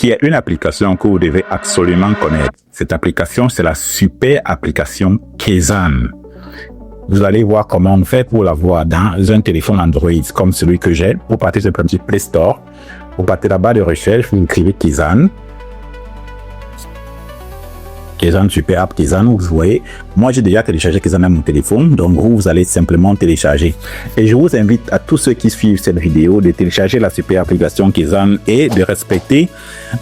qui est une application que vous devez absolument connaître. Cette application, c'est la super application Kezan. Vous allez voir comment on fait pour l'avoir dans un téléphone Android comme celui que j'ai. Vous partez sur le petit Play Store. Vous partez là-bas de recherche, vous écrivez Kezan. Kezan, super app Kezan, vous voyez. Moi, j'ai déjà téléchargé Kezan à mon téléphone, donc vous allez simplement télécharger. Et je vous invite à tous ceux qui suivent cette vidéo de télécharger la super application Kezan et de respecter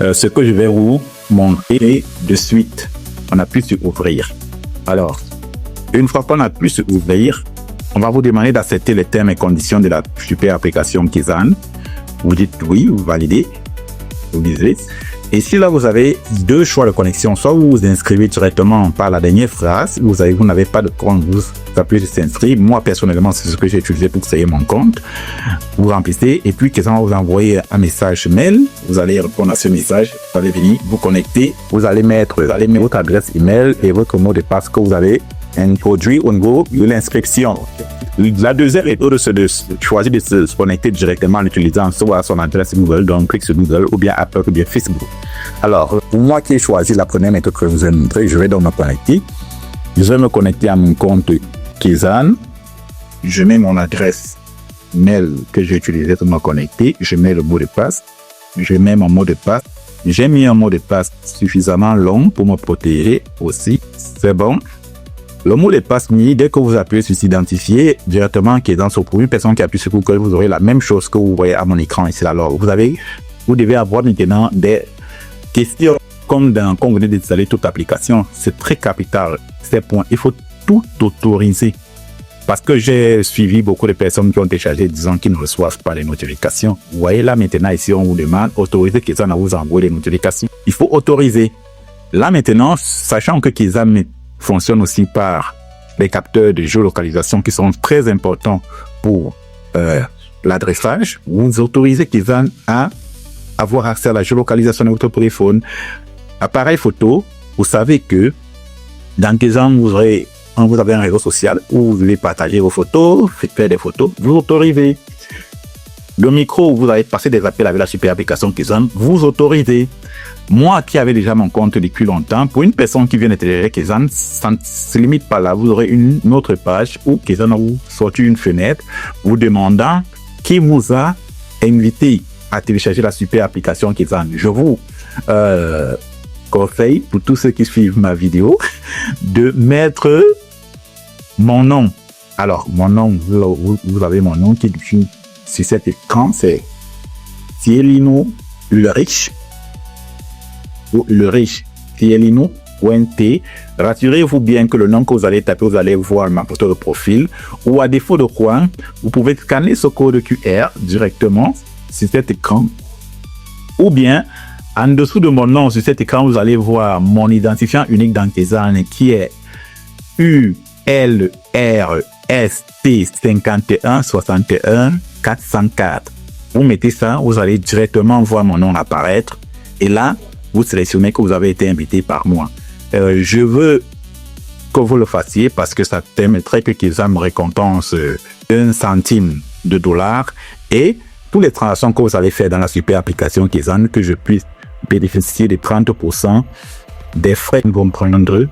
ce que je vais vous montrer de suite. On appuie sur ouvrir. Alors, une fois qu'on appuie sur ouvrir, on va vous demander d'accepter les termes et conditions de la super application Kezan. Vous dites oui, vous validez, vous lisez. Et si là, vous avez deux choix de connexion, soit vous vous inscrivez directement par la dernière phrase, vous n'avez pas de compte, vous appuyez sur s'inscrire. Moi, personnellement, c'est ce que j'ai utilisé pour créer mon compte. Vous remplissez et puis Kezan va vous envoyer un message mail. Vous allez répondre à ce message, vous allez venir vous connecter. Vous allez mettre votre adresse email et votre mot de passe que vous avez introduit au niveau de l'inscription. La deuxième étape de choisir de se connecter directement en utilisant soit son adresse Google, donc clique sur Google, ou bien Apple, ou bien Facebook. Alors, pour moi qui ai choisi la première méthode que je vous ai montrée, je vais donc me connecter. Je vais me connecter à mon compte Kezan. Je mets mon adresse mail que j'ai utilisé pour me connecter. Je mets le mot de passe. Je mets mon mot de passe. J'ai mis un mot de passe suffisamment long pour me protéger aussi. C'est bon. Le mot de passe mis, dès que vous appuyez sur s'identifier directement, qui est dans pour une personne qui appuie sur Google, vous aurez la même chose que vous voyez à mon écran ici. Alors, vous devez avoir maintenant des questions comme quand vous venez d'installer toute application. C'est très capital, ces points. Il faut tout autoriser. Parce que j'ai suivi beaucoup de personnes qui ont téléchargé disant qu'ils ne reçoivent pas les notifications. Vous voyez là maintenant, ici, on vous demande autoriser Kezan à vous envoyer les notifications. Il faut autoriser. Là maintenant, sachant que Kezan fonctionne aussi par les capteurs de géolocalisation qui sont très importants pour l'adressage. Vous autorisez Kezan à avoir accès à la géolocalisation de votre téléphone. Appareil photo, vous savez que dans Kezan, vous avez un réseau social où vous devez partager vos photos, faire des photos, vous autorisez. Le micro où vous allez passer des appels avec la super application Kezan, vous autorisez. Moi qui avais déjà mon compte depuis longtemps, pour une personne qui vient de télécharger Kezan, ça ne se limite pas là. Vous aurez une autre page où Kezan va vous sortir une fenêtre vous demandant qui vous a invité à télécharger la super application Kezan. Je vous conseille, pour tous ceux qui suivent ma vidéo, de mettre mon nom. Alors, mon nom, vous avez mon nom qui est sur cet écran, c'est Thielino Ulrich. Ulrich, Thielino, ONT. Rassurez-vous bien que le nom que vous allez taper, vous allez voir ma photo de profil. Ou à défaut de quoi, vous pouvez scanner ce code QR directement sur cet écran. Ou bien, en dessous de mon nom sur cet écran, vous allez voir mon identifiant unique dans Kezan qui est ULRST5161 404. Vous mettez ça, vous allez directement voir mon nom apparaître. Et là, vous sélectionnez que vous avez été invité par moi. Je veux que vous le fassiez parce que ça permettrait que Kezan me récompense 1 centime de dollar et toutes les transactions que vous allez faire dans la super application Kezan, que je puisse bénéficier de 30% des frais qu'ils vont prendre.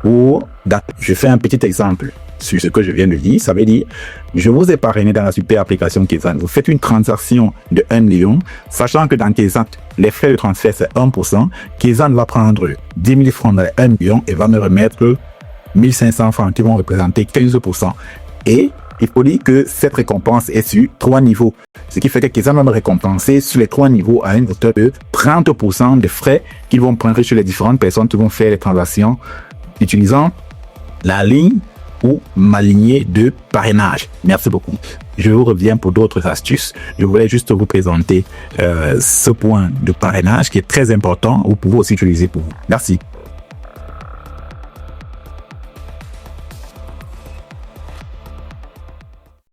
Je fais un petit exemple sur ce que je viens de dire. Ça veut dire, je vous ai parrainé dans la super application Kezan. Vous faites une transaction de 1 million, sachant que dans Kezan, les frais de transfert, c'est 1%. Kezan va prendre 10 000 francs dans 1 million et va me remettre 1500 francs qui vont représenter 15%. Et il faut dire que cette récompense est sur 3 niveaux. Ce qui fait que Kezan va me récompenser sur les 3 niveaux à une hauteur de 30% des frais qu'ils vont prendre sur les différentes personnes qui vont faire les transactions utilisant la ligne ou ma lignée de parrainage. Merci beaucoup. Je vous reviens pour d'autres astuces. Je voulais juste vous présenter ce point de parrainage qui est très important. Vous pouvez aussi utiliser pour vous. Merci.